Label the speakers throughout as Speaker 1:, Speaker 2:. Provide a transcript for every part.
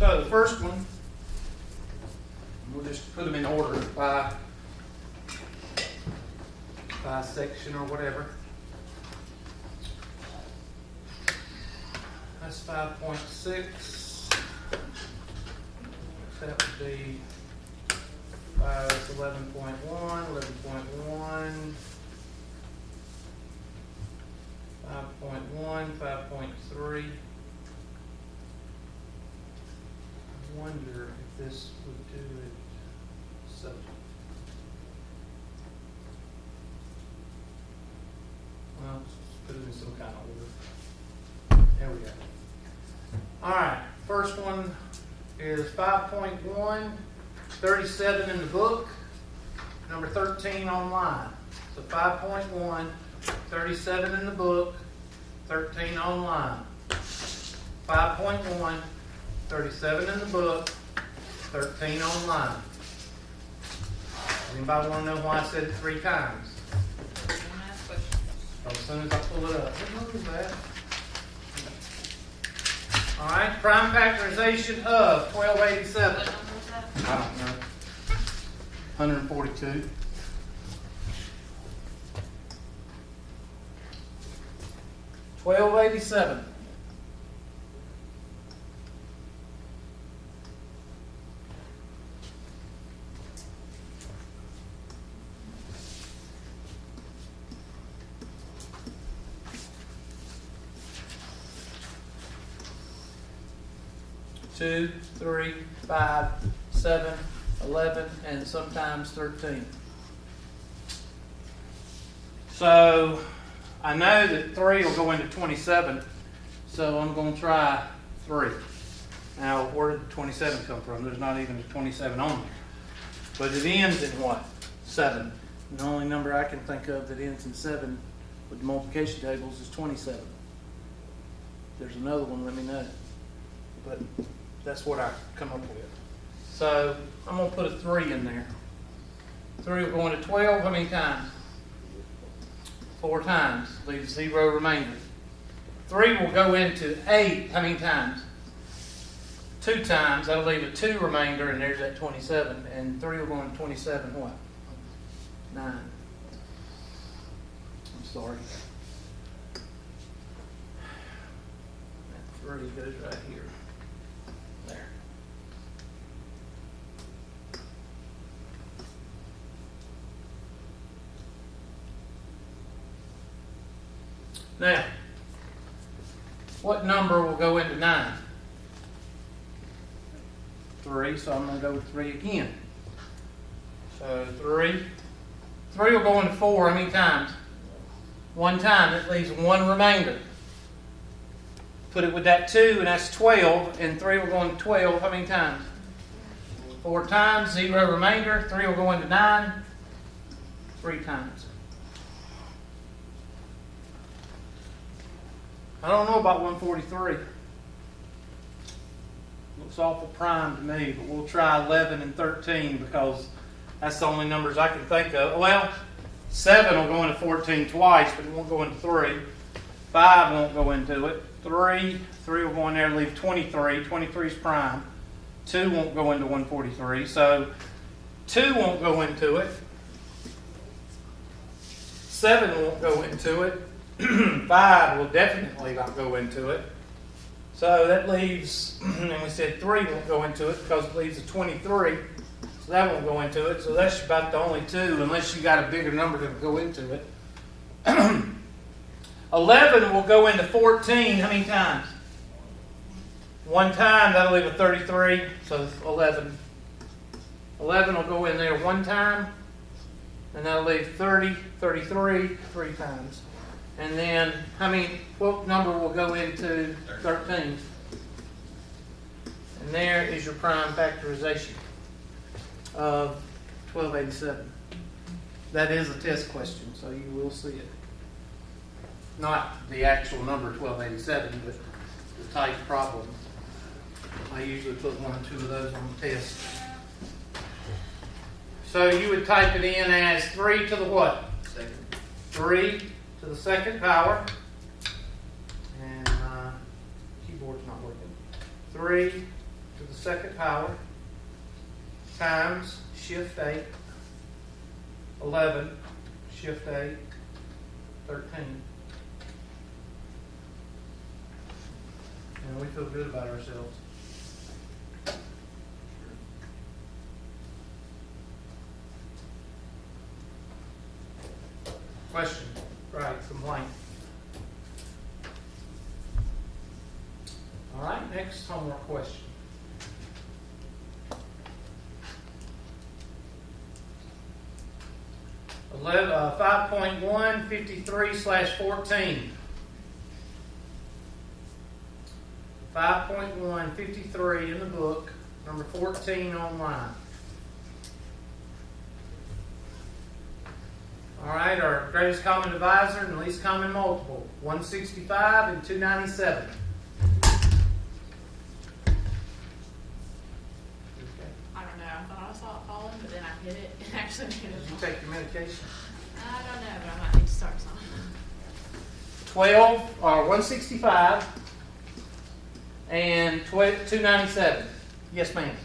Speaker 1: So the first one, we'll just put them in order by section or whatever. That's 5.6. That would be 11.1, 11.1, 5.1, 5.3. I wonder if this would do it subject. Well, let's put it in some kind of order. There we go. All right, first one is 5.1, 37 in the book, number 13 online. So 5.1, 37 in the book, 13 online. 5.1, 37 in the book, 13 online. Anybody want to know why I said it 3 times? As soon as I pull it up. What is that? All right, prime factorization of 1287.
Speaker 2: What number was that?
Speaker 1: I don't know. 142. $12.87. Two, 3, 5, 7, 11, and sometimes 13. So I know that 3 will go into 27, so I'm going to try 3. Now, where did the 27 come from? There's not even a 27 on there. But it ends in what? 7. And the only number I can think of that ends in 7 with the multiplication tables is 27. If there's another one, let me know. But that's what I come up with. So I'm going to put a 3 in there. 3 will go into 12 how many times? 4 times. Leaves 0 remainder. 3 will go into 8 how many times? 2 times. That'll leave a 2 remainder, and there's that 27. And 3 will go into 27 what? 9. I'm sorry. That 3 goes right here. There. Now, what number will go into 9? 3, so I'm going to go with 3 again. So 3. 3 will go into 4 how many times? 1 time. That leaves 1 remainder. Put it with that 2, and that's 12, and 3 will go into 12 how many times? 4 times, 0 remainder. 3 will go into 9, 3 times. I don't know about 143. Looks awful prime to me, but we'll try 11 and 13 because that's the only numbers I can think of. Well, 7 will go into 14 twice, but it won't go into 3. 5 won't go into it. 3 will go in there and leave 23. 23 is prime. 2 won't go into 143. So 2 won't go into it. 7 won't go into it. 5 will definitely not go into it. So that leaves, and we said 3 won't go into it because it leaves a 23. So that won't go into it. So that's about the only 2, unless you got a bigger number that will go into it. 11 will go into 14 how many times? 1 time, that'll leave a 33, so 11. 11 will go in there 1 time, and that'll leave 30, 33, 3 times. And then, what number will go into 13? And there is your prime factorization of 1287. That is a test question, so you will see it. Not the actual number 1287, but the type problem. I usually put 1 or 2 of those on the test. So you would type it in as 3 to the what? Second. 3 to the second power. And keyboard's not working. 3 to the second power times shift 8, 11, shift 8, 13. And we feel good about ourselves. Question, right, complaint. All right, next homework question. – 5.1, 53/14. 5.1, 53 in the book, number 14 online. All right, our greatest common divisor and least common multiple, 165 and 297.
Speaker 2: I don't know. I thought I saw it falling, but then I hit it and actually hit it.
Speaker 1: Did you take your medication?
Speaker 2: I don't know, but I might need to start some.
Speaker 1: 12 or 165 and 297. Yes, ma'am.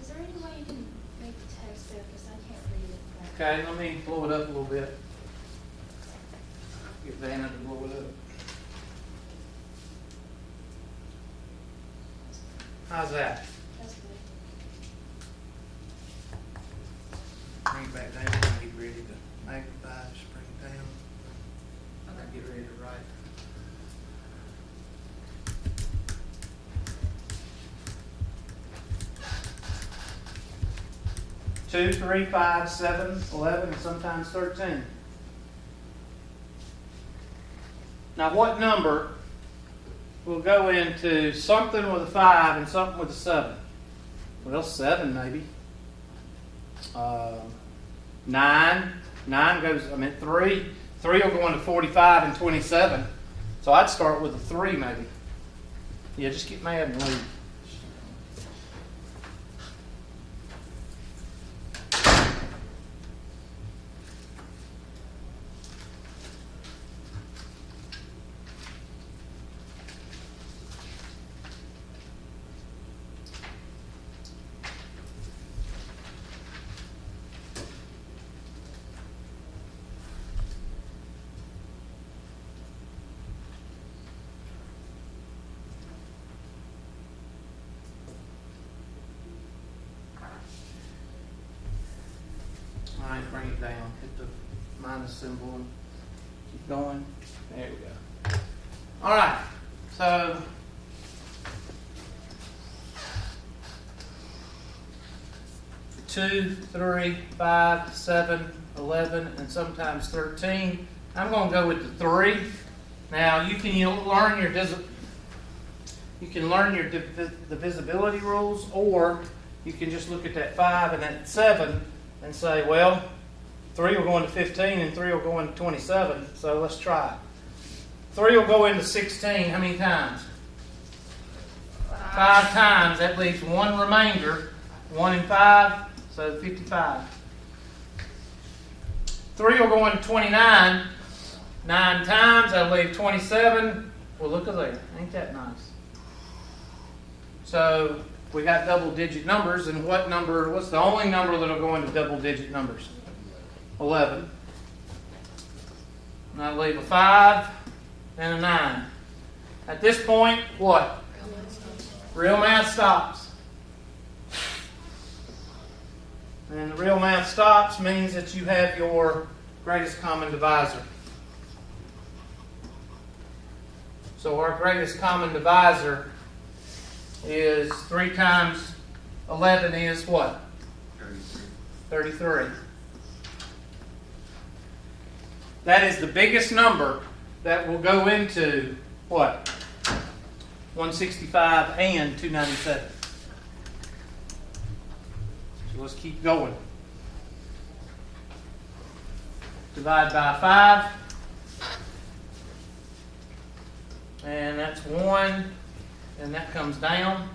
Speaker 3: Is there any way you can make the text there, because I can't read it?
Speaker 1: Okay, let me blow it up a little bit. Get Vanna to blow it up. How's that?
Speaker 3: That's good.
Speaker 1: Bring it back down when I get ready to magnify. Just bring it down. I get ready to write. Two, 3, 5, 7, 11, and sometimes 13. Now, what number will go into something with a 5 and something with a 7? Well, 7 maybe. 9. 9 goes, 3. 3 will go into 45 and 27. So I'd start with a 3 maybe. Yeah, just get mad and leave. All right, bring it down. Hit the minus symbol and keep going. There we go. All right, so two, 3, 5, 7, 11, and sometimes 13. I'm going to go with the 3. Now you can learn your divisibility rules, or you can just look at that 5 and that 7 and say, well, 3 will go into 15 and 3 will go into 27, so let's try it. 3 will go into 16 how many times? 5 times. That leaves one remainder, 1 and 5, so 55. 3 will go into 29 9 times, that'll leave 27. Well, look at there. Ain't that nice? So we got double digit numbers, and what's the only number that'll go into double digit numbers? 11. And I'll leave a 5 and a 9. At this point, what? Real math stops. And the real math stops means that you have your greatest common divisor. So our greatest common divisor is 3 times 11 is what? 33. That is the biggest number that will go into what? 165 and 297. So let's keep going. Divide by 5. And that's 1. And that comes down.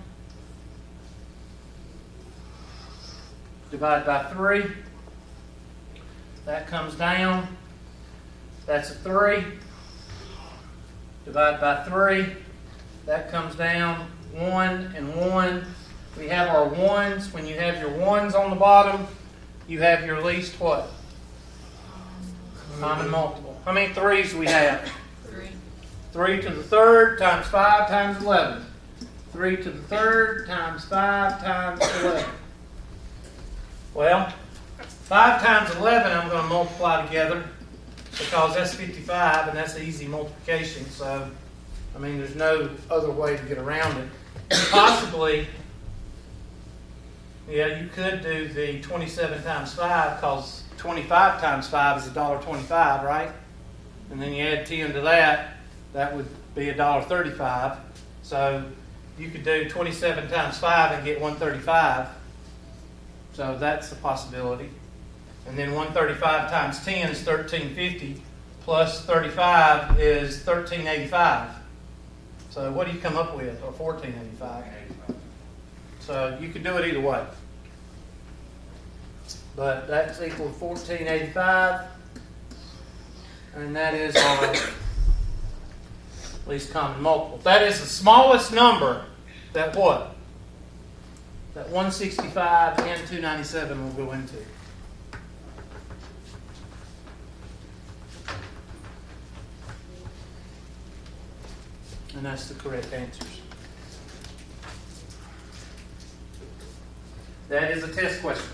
Speaker 1: Divide by 3. That comes down. That's a 3. Divide by 3. That comes down. 1 and 1. We have our ones. When you have your ones on the bottom, you have your least what? Common multiple. How many threes do we have?
Speaker 2: 3.
Speaker 1: 3 to the third times 5 times 11. 3 to the third times 5 times 11. Well, 5 times 11 I'm going to multiply together because that's 55 and that's easy multiplication. So, I mean, there's no other way to get around it. Possibly, yeah, you could do the 27 times 5 because 25 times 5 is $1.25, right? And then you add 10 to that, that would be $1.35. So you could do 27 times 5 and get 135. So that's a possibility. And then 135 times 10 is 1350, plus 35 is 1385. So what do you come up with? Or 1485? So you could do it either way. But that's equal to 1485. And that is our least common multiple. That is the smallest number that what? That 165 and 297 will go into. And that's the correct answers. That is a test question.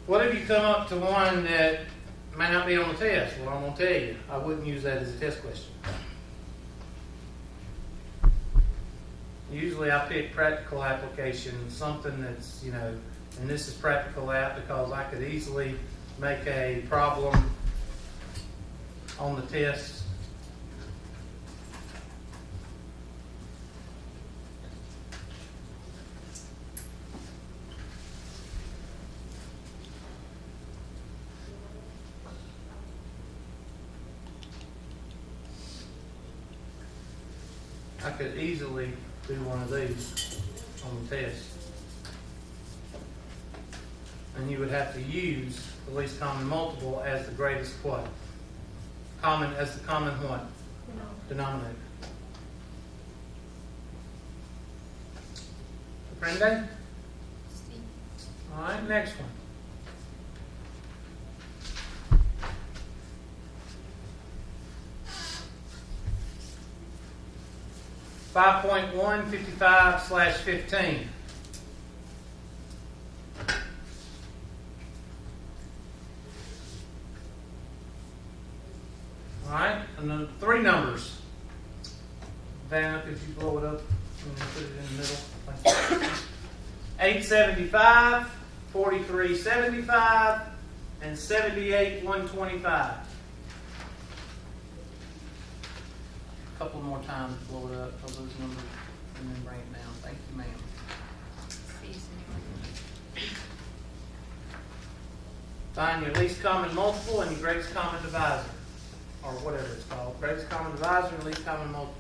Speaker 1: What if you come up to one that may not be on the test? Well, I'm going to tell you, I wouldn't use that as a test question. Usually I pick practical application, something that's, and this is practical app because I could easily make a problem on the test. I could easily do one of these on the test. And you would have to use the least common multiple as the greatest what? As the common what? Denominator. Comprende? All right, next one. .1 55/15. All right, and then 3 numbers. Van, if you blow it up and put it in the middle. Thank you. 875, 4375, and 78,125. A couple more times, blow it up, those numbers, and then bring it down. Thank you, ma'am. Find your least common multiple and your greatest common divisor, or whatever it's called. Greatest common divisor and least common multiple.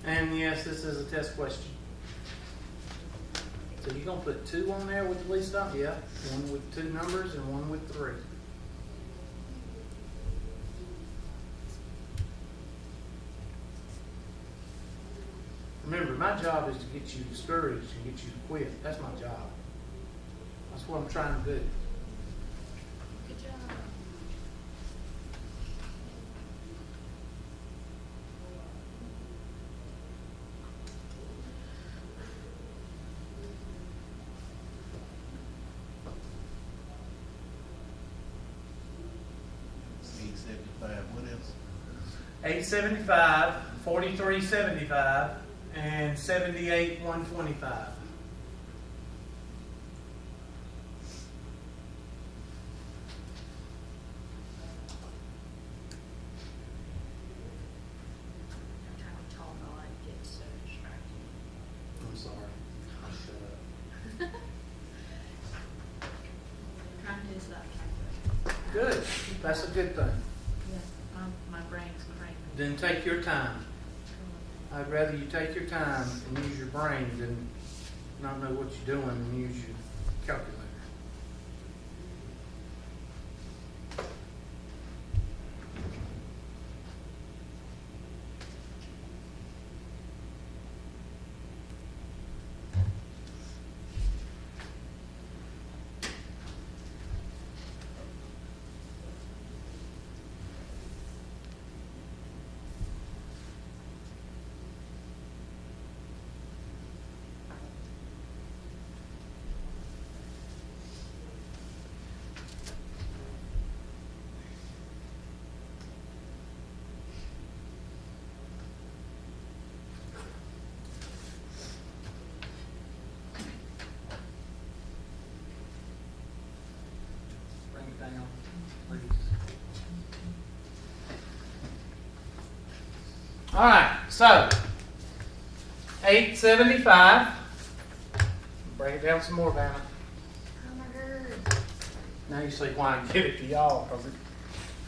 Speaker 1: And yes, this is a test question. So you're going to put 2 on there with the least number? Yeah. One with 2 numbers and one with 3. Remember, my job is to get you discouraged and get you to quit. That's my job. That's what I'm trying to do.
Speaker 2: Good job.
Speaker 1: 875, 4375, and 78,125.
Speaker 2: I'm trying to talk all I get so distracted.
Speaker 1: I'm sorry. I'll shut up.
Speaker 2: Trying to do this calculator.
Speaker 1: Good. That's a good thing.
Speaker 2: Yeah, my brain's crazy.
Speaker 1: Then take your time. I'd rather you take your time and use your brain than not know what you're doing and use your calculator. Bring it down, please. All right, so 875. Break it down some more, Vanna.
Speaker 2: Oh my god.
Speaker 1: Now you see why I give it to y'all, because it's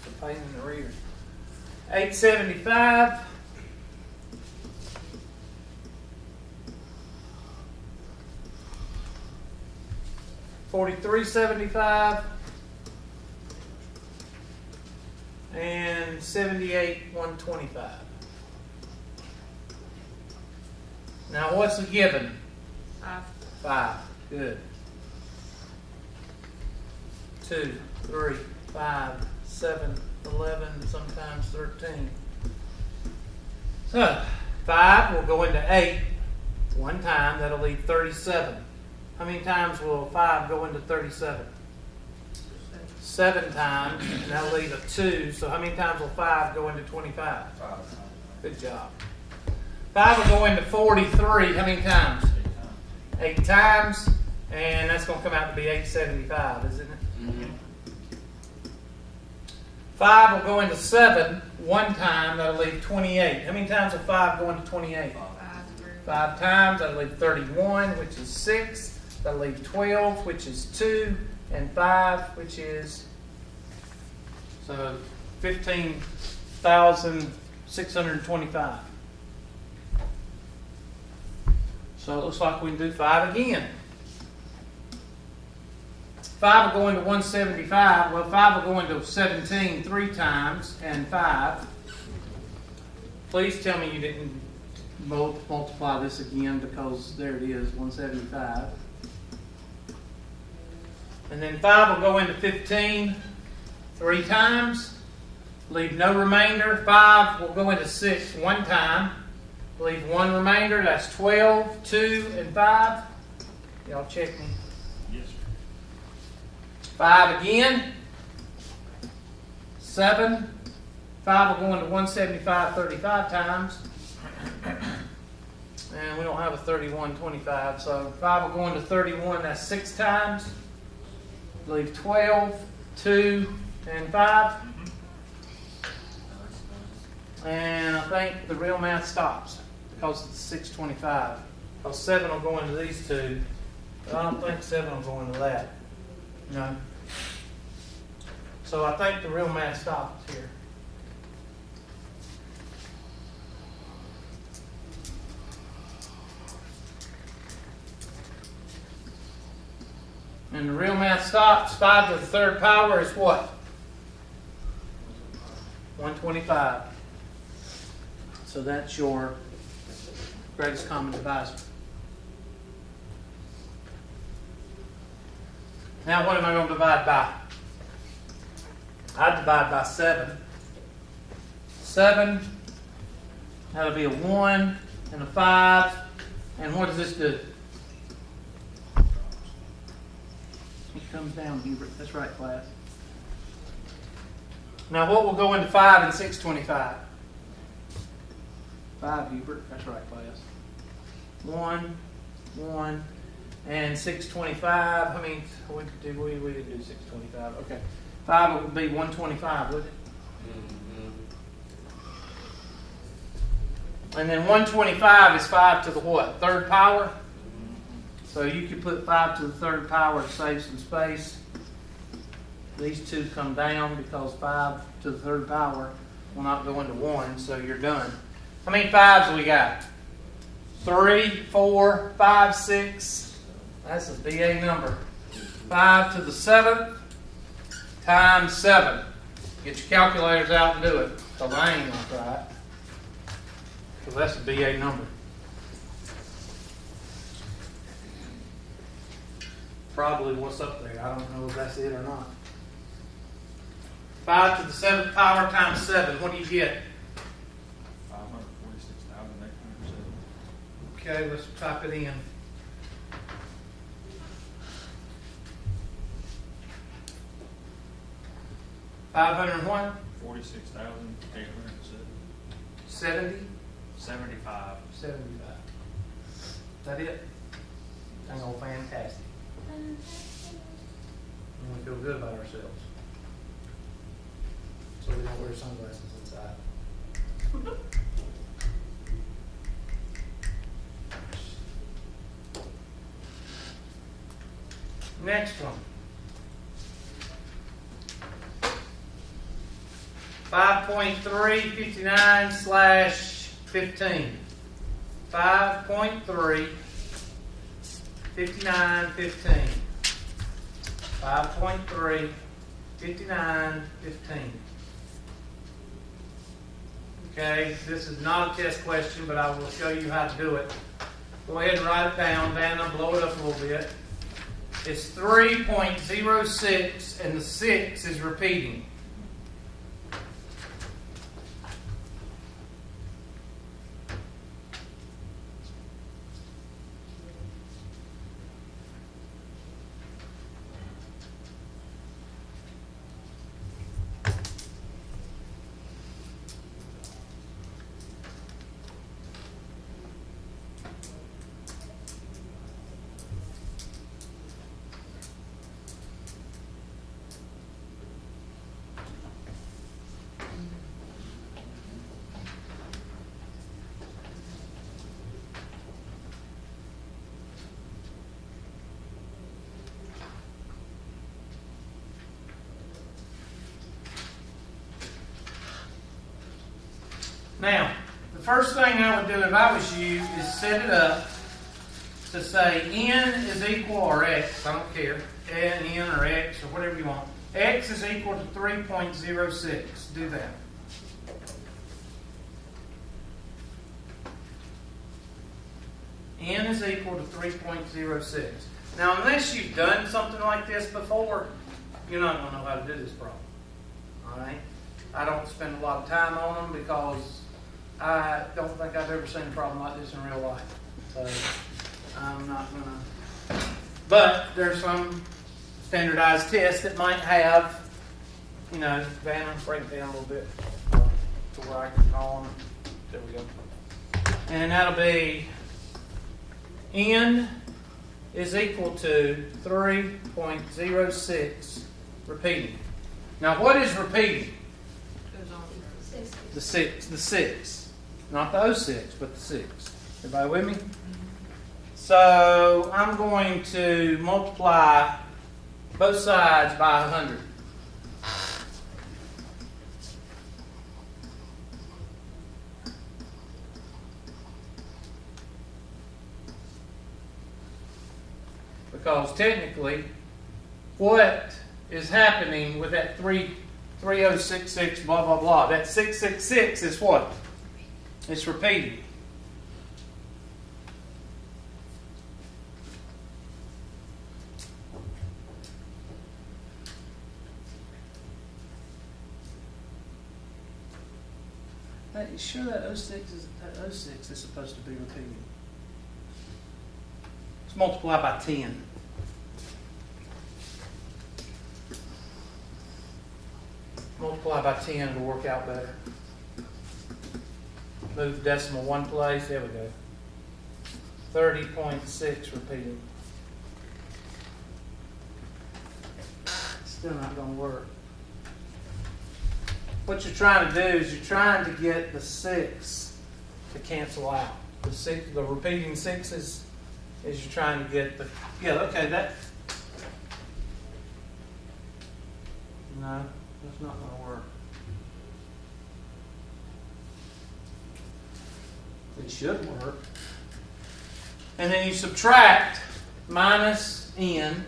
Speaker 1: a pain in the rear. 875. $43.75 and $78,125. Now what's the given?
Speaker 2: 5.
Speaker 1: 5. Good. 2, 3, 5, 7, 11, sometimes 13. So 5 will go into 8 one time. That'll leave 37. How many times will 5 go into 37? 7 times, and that'll leave a 2. So how many times will 5 go into 25?
Speaker 4: 5.
Speaker 1: Good job. 5 will go into 43. How many times? 8 times, and that's going to come out to be 875, isn't it?
Speaker 4: Mm-hmm.
Speaker 1: 5 will go into 7 one time. That'll leave 28. How many times will 5 go into 28? 5 times. That'll leave 31, which is 6. That'll leave 12, which is 2, and 5, which is, so 15,625. So it looks like we can do 5 again. 5 will go into 175. Well, 5 will go into 17 3 times, and 5. Please tell me you didn't multiply this again, because there it is, 175. And then 5 will go into 15 3 times, leave no remainder. 5 will go into 6 one time, leave 1 remainder. That's 12, 2, and 5. Y'all check me.
Speaker 4: Yes, sir.
Speaker 1: 5 again. 7. 5 will go into 175 35 times. And we don't have a 31 25, so 5 will go into 31, that's 6 times. Leave 12, 2, and 5. And I think the real math stops because it's 625. Because 7 will go into these two, but I don't think 7 will go into that. No. So I think the real math stops here. And the real math stops. 5 to the third power is what? 125. So that's your greatest common divisor. Now what am I going to divide by? I divide by 7. 7, that'll be a 1 and a 5. And what does this do? It comes down, Hubert. That's right, class. Now what will go into 5 and 625? 5, Hubert. That's right, class. 1, 1, and 625. I mean, we didn't do 625. Okay. 5 would be 125, would it? And then 125 is 5 to the what? Third power? So you could put 5 to the third power to save some space. These two come down because 5 to the third power will not go into 1, so you're done. How many 5s we got? 3, 4, 5, 6. That's a BA number. 5 to the 7th times 7. Get your calculators out and do it. Because I ain't going to try it. Because that's a BA number. Probably what's up there. I don't know if that's it or not. 5 to the 7th power times 7. What do you get?
Speaker 4: 546,807.
Speaker 1: Okay, let's type it in. $501?
Speaker 4: 46,807.
Speaker 1: 70?
Speaker 4: 75.
Speaker 1: 75. Is that it? Hang on, fantastic. And we feel good about ourselves. So we don't wear sunglasses inside. Next one. 5.359/15. 5.3 59 15. 5.3 59 15. Okay, this is not a test question, but I will show you how to do it. Go ahead and write it down. Vanna, blow it up a little bit. It's 3.06, and the 6 is repeating. Now, the first thing I would do if I was you is set it up to say n is equal, or x, I don't care, n or x or whatever you want. X is equal to 3.06. Do that. N is equal to 3.06. Now, unless you've done something like this before, you're not going to know how to do this problem. All right? I don't spend a lot of time on them because I don't think I've ever seen a problem like this in real life. So, I'm not going to. But there's some standardized tests that might have, Vanna, break it down a little bit to where I can call them. There we go. And that'll be N is equal to 3.06 repeating. Now, what is repeating? The 6. Not the 06, but the 6. Everybody with me? So I'm going to multiply both sides by 100. Because technically, what is happening with that 3066 blah blah blah, that 666 is what? It's repeating. Are you sure that 06 is supposed to be repeating? Let's multiply by 10. Multiply by 10 will work out better. Move the decimal one place, there we go. 30.6 repeating. Still not gonna work. What you're trying to do is you're trying to get the 6 to cancel out. The repeating 6s is you're trying to get the, yeah, okay, that, no, that's not gonna work. It should work. And then you subtract minus n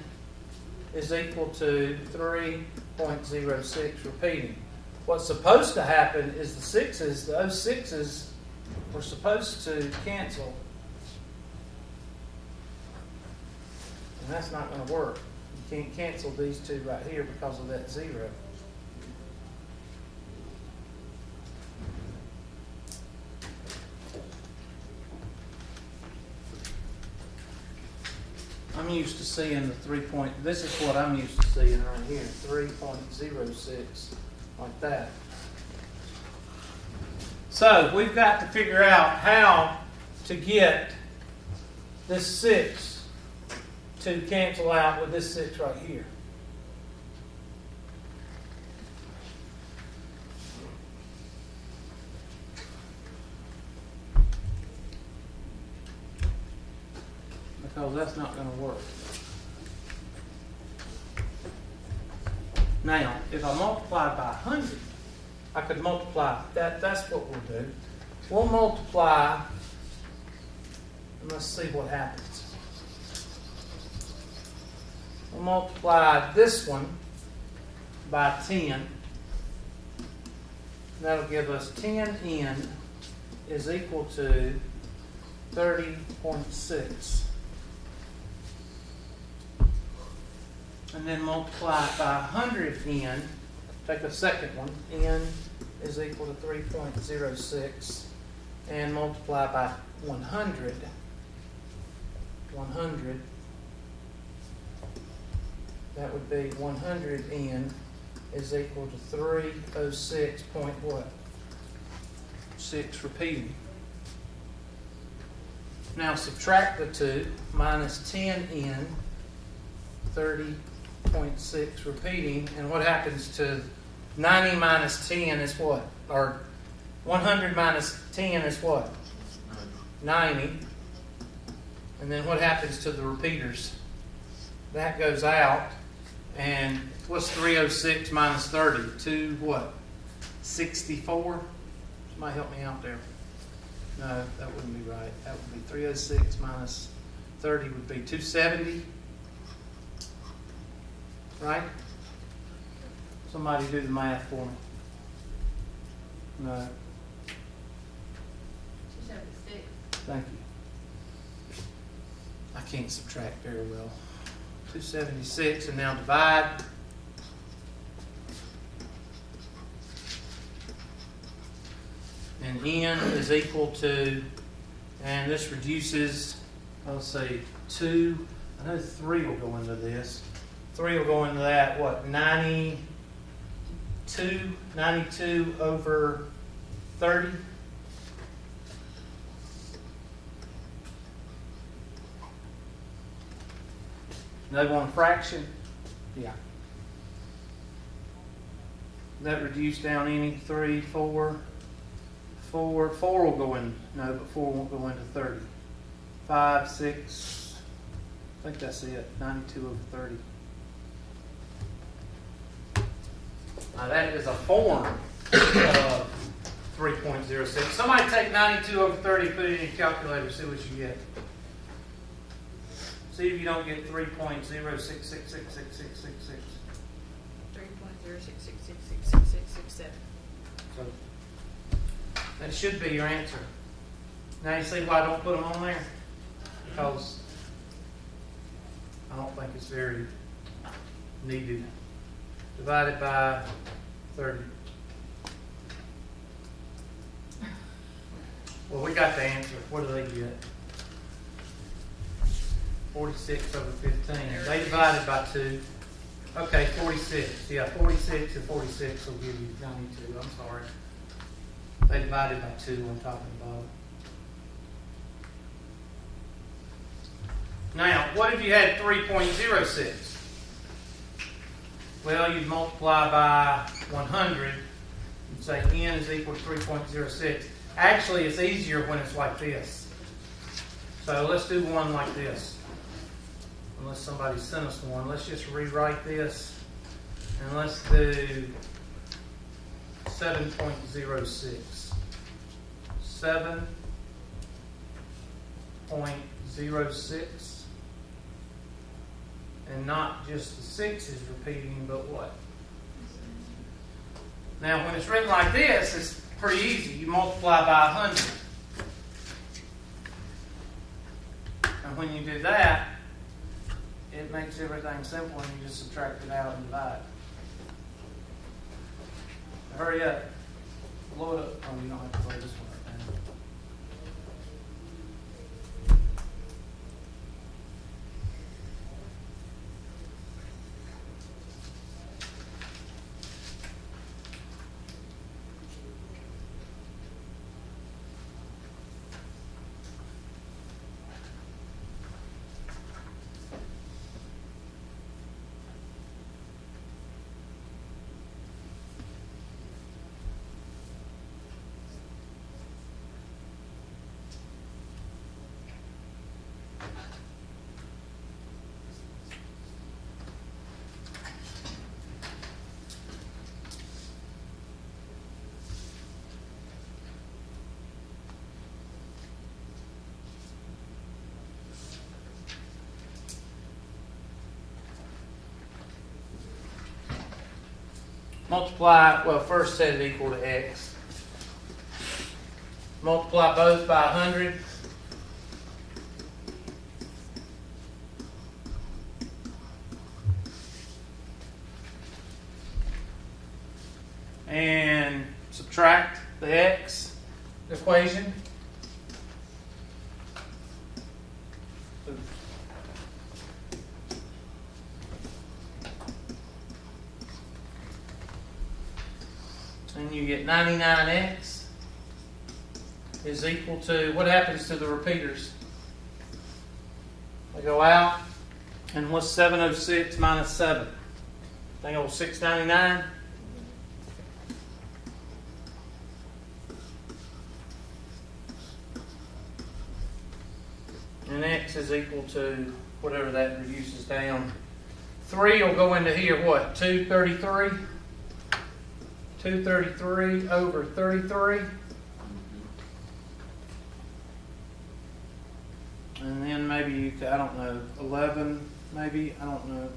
Speaker 1: is equal to 3.06 repeating. What's supposed to happen is the 6s, those 6s were supposed to cancel. And that's not going to work. You can't cancel these two right here because of that 0. I'm used to seeing the 3 point, this is what I'm used to seeing right here, 3.06, like that. So we've got to figure out how to get this 6 to cancel out with this 6 right here. Because that's not going to work. Now, if I multiply by 100, I could multiply, that's what we'll do. We'll multiply, and let's see what happens. We'll multiply this one by 10. That'll give us 10n is equal to 30.6. And then multiply it by 100n, take a second one, n is equal to 3.06, and multiply by 100, that would be 100n is equal to 306 point what? 6 repeating. Now subtract the two, minus 10n, 30.6 repeating, and what happens to 90 minus 10 is what? Or 100 minus 10 is what? 90. And then what happens to the repeaters? That goes out, and what's 306 minus 30? To what? 64? Somebody help me out there. No, that wouldn't be right. That would be 306 minus 30 would be 270. Right? Somebody do the math for me. No.
Speaker 2: 276.
Speaker 1: Thank you. I can't subtract very well. 276, and now divide. And n is equal to, and this reduces, let's say 2, I know 3 will go into this. 3 will go into that, what, 92 over 30? They want a fraction? Yeah. That reduced down any? 3, 4. 4 will go in, no, but 4 won't go into 30. 5, 6, I think that's it, 92 over 30. Now that is a form of 3.06. Somebody take 92 over 30, put it in your calculator, see what you get. See if you don't get 3.06666666.
Speaker 2: 3.06666667.
Speaker 1: So that should be your answer. Now you see why I don't put them on there? Because I don't think it's very needed. Divided by 30. Well, we got the answer. What do they get? 46 over 15. They divided by 2. Okay, 46. Yeah, 46 and 46 will give you 92. I'm sorry. They divided by 2 on top and bottom. Now, what if you had 3.06? Well, you'd multiply by 100. You'd say n is equal to 3.06. Actually, it's easier when it's like this. So let's do one like this. Unless somebody sent us one. Let's just rewrite this. And let's do 7.06. 7.06. And not just the 6 is repeating, but what? Now, when it's written like this, it's pretty easy. You multiply by 100. And when you do that, it makes everything simple, and you just subtract it out and divide. Hurry up. Blow it up. Oh, you don't have to blow this one up now. Multiply, well, first set it equal to x. Multiply both by 100. And subtract the x equation. And you get 99x is equal to, what happens to the repeaters? They go out, and what's 706 minus 7? Thing old 699? And x is equal to, whatever that reduces down. 3 will go into here, what, 233? 233 over 33. And then maybe you could, I don't know, 11 maybe, I don't know.